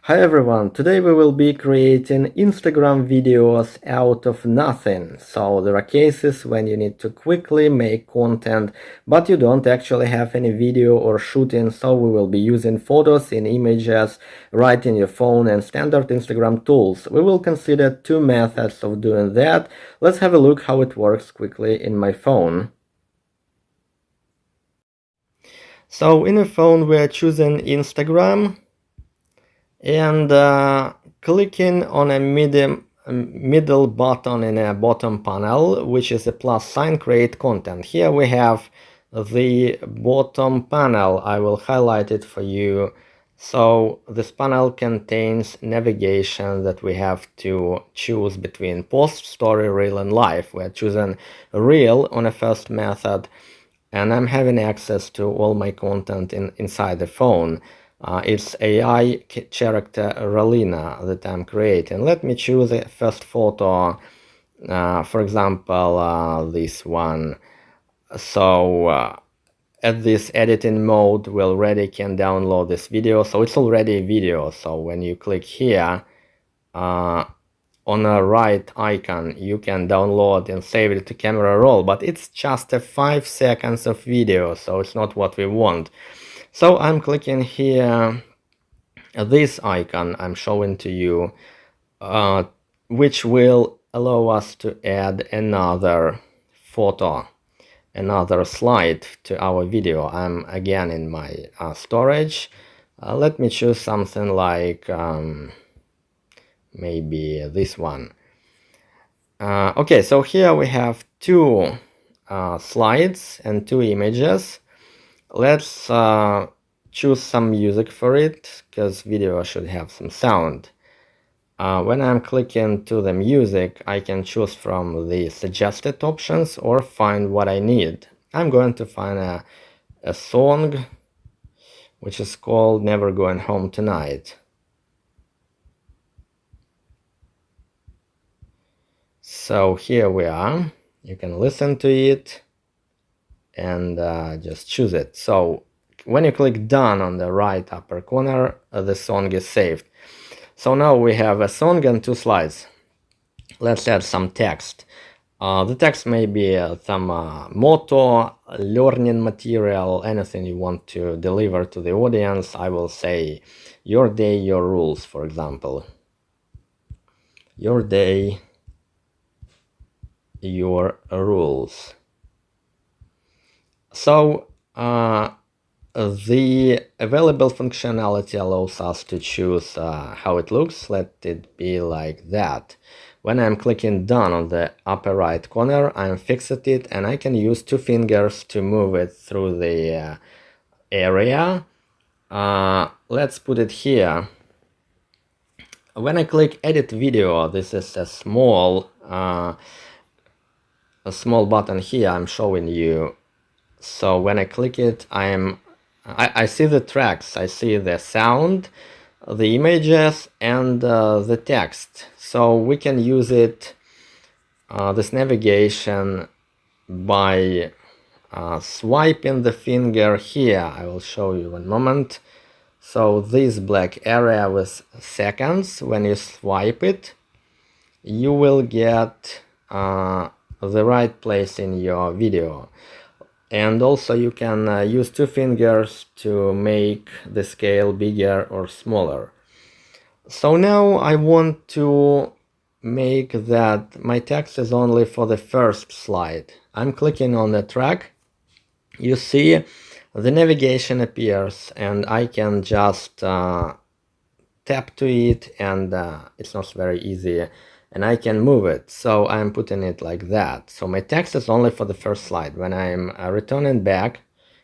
Hi everyone, today we will be creating Instagram videos out of nothing. So there are cases when you need to quickly make content, but you don't actually have any video or shooting, so we will be using photos in images right in your phone and standard Instagram tools. We will consider two methods of doing that. Let's have a look how it works quickly in my phone. So in a phone we are choosing Instagram and clicking on a middle button in a bottom panel, which is a plus sign, create content. Here we have the bottom panel. I will highlight it for you. So this panel contains navigation that we have to choose between post, story, reel, and live. We're choosing reel on a first method, and I'm having access to all my content inside the phone. It's AI character Ralina that I'm creating. Let me choose a first photo, for example, this one. So at this editing mode, we already can download this video. So it's already a video. So when you click here, on the right icon, you can download and save it to camera roll, but it's just a 5 seconds of video, so it's not what we want. So I'm clicking here this icon I'm showing to you, which will allow us to add another photo, another slide to our video. I'm again in my storage. Let me choose something like maybe this one. Okay, so here we have two slides and two images. Let's choose some music for it, because video should have some sound. When I'm clicking to the music, I can choose from the suggested options or find what I need. I'm going to find a song which is called Never Going Home Tonight. So here we are. You can listen to it and just choose it. So when you click done on the right upper corner, the song is saved. So now we have a song and two slides. Let's add some text. The text may be some motto, learning material, anything you want to deliver to the audience. I will say your day, your rules, for example. Your day, your rules. So the available functionality allows us to choose how it looks. Let it be like that. When I'm clicking done on the upper right corner, I'm fixed it, and I can use two fingers to move it through the area. Let's put it here. When I click edit video, this is a small button here I'm showing you. So when I click it, I see the tracks, I see the sound, the images, and the text. So we can use it, this navigation, by swiping the finger here. I will show you one moment. So this black area with seconds, when you swipe it, you will get the right place in your video. And also you can use two fingers to make the scale bigger or smaller. So now I want to make that my text is only for the first slide. I'm clicking on the track. You see the navigation appears, and I can just tap to it, and it's not very easy, and I can move it. So I'm putting it like that. So my text is only for the first slide. When I'm returning back,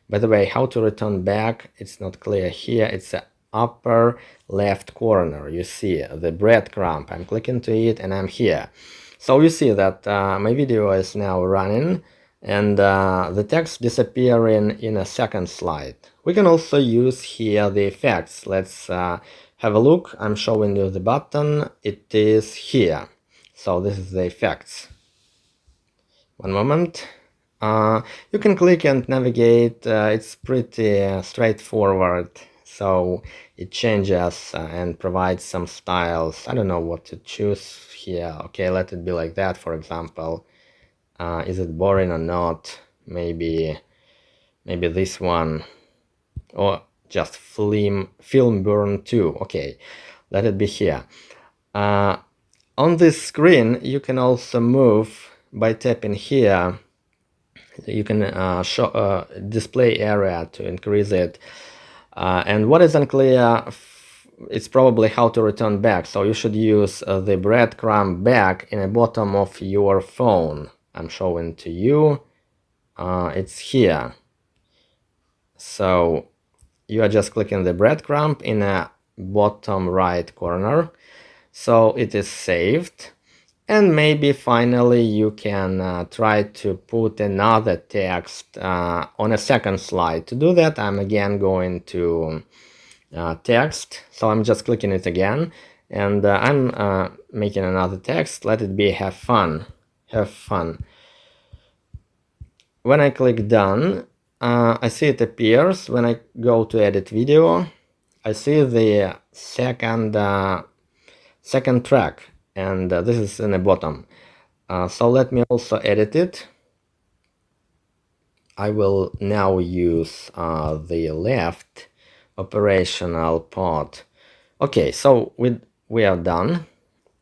by the way, how to return back, it's not clear here. It's the upper left corner. You see the breadcrumb. I'm clicking to it and I'm here. So you see that my video is now running, and the text disappearing in a second slide. We can also use here the effects. Let's have a look. I'm showing you the button. It is here. So this is the effects. One moment. You can click and navigate. It's pretty straightforward. so it changes and provides some styles. I don't know what to choose here. Okay, let it be like that, for example. Is it boring or not? Maybe this one, or just film burn 2. Okay, let it be here. On this screen you can also move by tapping here. You can show display area to increase it, and what is unclear, it's probably how to return back, so you should use the breadcrumb back in the bottom of your phone. I'm showing to you, it's here. So you are just clicking the breadcrumb in the bottom right corner, so it is saved. And maybe finally you can try to put another text on a second slide. To do that, I'm again going to text, so I'm just clicking it again, and I'm making another text. Let it be have fun. When I click done, I see it appears. When I go to edit video, I see the second track, and this is in the bottom. So let me also edit it. I will now use the left operational part. Okay, so we are done,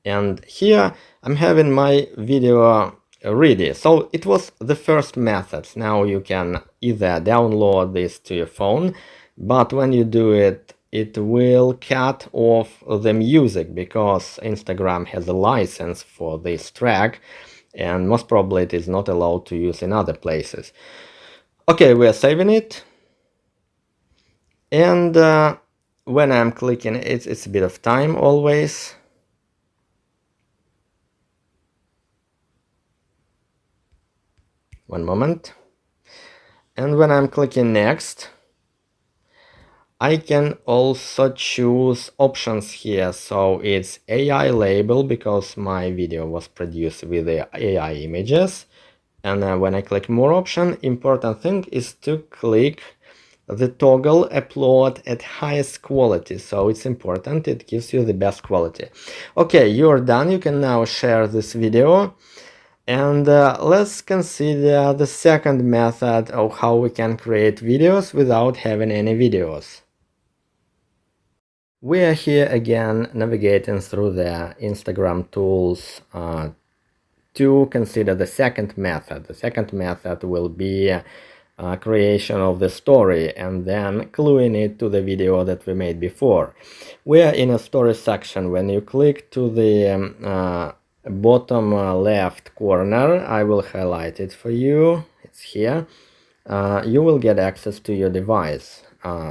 and here I'm having my video ready. So it was the first method. Now you can either download this to your phone, but when you do it, it will cut off the music because Instagram has a license for this track, and most probably it is not allowed to use in other places. Okay, we are saving it, and when I'm clicking it, it's a bit of time always. One moment. And when I'm clicking next, I can also choose options here. So it's AI label because my video was produced with the AI images. And when I click more option, important thing is to click the toggle upload at highest quality. So it's important, it gives you the best quality. Okay, you're done. You can now share this video. And let's consider the second method of how we can create videos without having any videos. We are here again navigating through the Instagram tools to consider the second method. The second method will be creation of the story and then gluing it to the video that we made before. We are in a story section. When you click to the bottom left corner, I will highlight it for you. It's here. You will get access to your device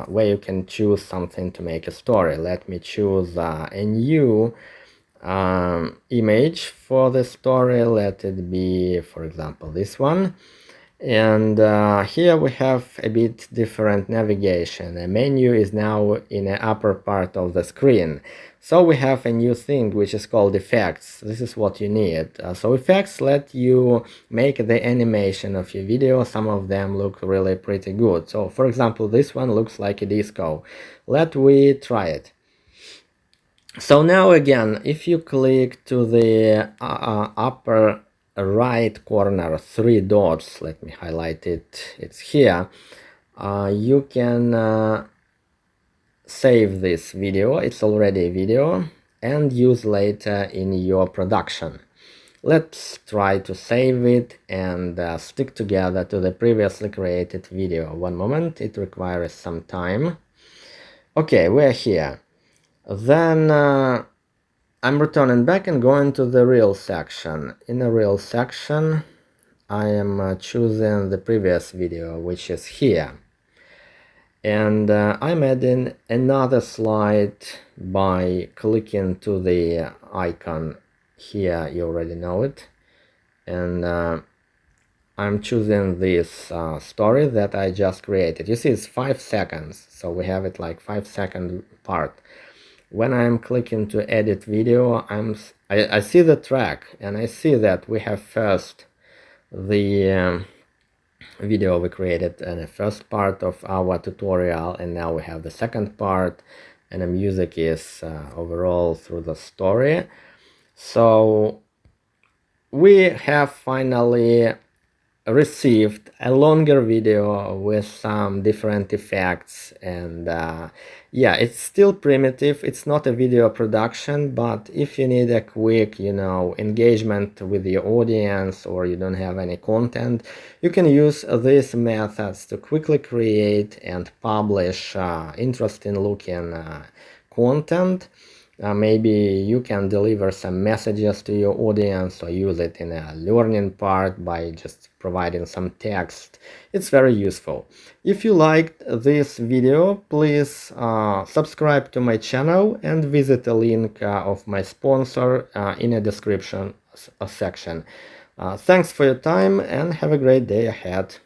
where you can choose something to make a story. Let me choose a new image for the story. Let it be, for example, this one. And here we have a bit different navigation. The menu is now in the upper part of the screen. So we have a new thing which is called effects. This is what you need. So effects let you make the animation of your video. Some of them look really pretty good. So for example, this one looks like a disco. Let we try it. So now again, if you click to the upper right corner, 3 dots, let me highlight it, it's here, you can save this video, it's already a video, and use later in your production. Let's try to save it and stick together to the previously created video. One moment, it requires some time. Okay, we're here. Then I'm returning back and going to the reel section. In the reel section, I am choosing the previous video, which is here. And I'm adding another slide by clicking to the icon here. You already know it. And I'm choosing this story that I just created. You see, it's 5 seconds. So we have it like 5-second part. When I'm clicking to edit video, I see the track, and I see that we have first the video we created in the first part of our tutorial, and now we have the second part, and the music is overall through the story. So we have finally received a longer video with some different effects, and yeah, it's still primitive. It's not a video production, but if you need a quick, engagement with your audience, or you don't have any content, you can use these methods to quickly create and publish interesting looking content. Maybe you can deliver some messages to your audience, or use it in a learning part by just providing some text. It's very useful. If you liked this video, please subscribe to my channel and visit the link of my sponsor in the description section. Thanks for your time and have a great day ahead.